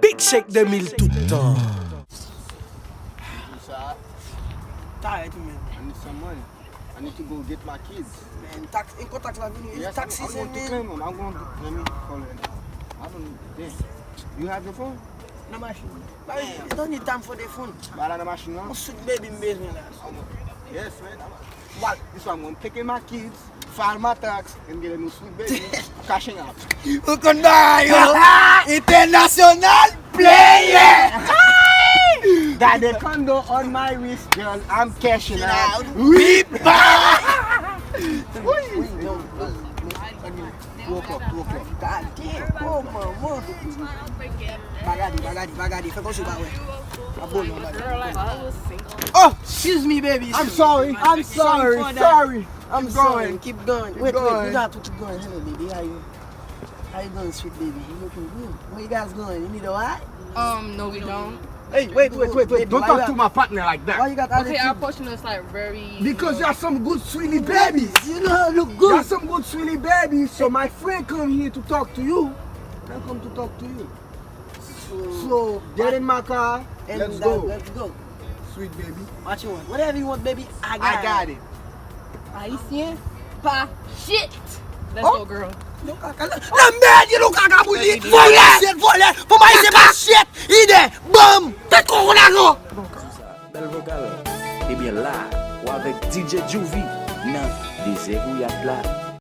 Big Shake 2000 tout le temps. Tired, man. I need some money. I need to go get my kids. Man, tax, in contact la vie, Yes, taxi, I'm going to man. claim them. I'm going to let me call it. I don't. Yeah. You have your phone? Na machine. But don't need time for the phone. But I the machine now. I'm sweet baby in basement. Yes, man. Well, this one I'm going to take in my kids, file my tax, and get a new sweet baby, cashing out. International player! Got the condo on my wrist, girl. I'm cashing out. Whip! 2 o'clock. God damn, oh my word. Bagadi, fais comme ça, bah ouais. Ah bon, non, oh, excuse me, baby. I'm sorry. I'm sorry. I'm going. Keep going. Wait, we got to keep going. Hello, baby. How you going, sweet baby? You looking good. Where you guys going? You need a ride? No, we don't. Hey, wait. Baby, Don't talk to my partner like Why that. you got Okay, our attitude? portion is like very. Because you have some good sweetie babies. You know, look You good. have some good sweetie babies. So my friend come here to talk to you. I come to talk to you. So get in my car and let's go. Let's go. Sweet baby. What you want? Whatever you want, baby. I got it. Haitian? Pa shit. Let's Oh. go, girl. La merde, you look like a bully. Volé. Pour moi, c'est ma shit. Idée. Bam. T'es con, on a go. Bel vocal. Eh bien là, ou avec DJ Juvie, nan, des zégouillas là.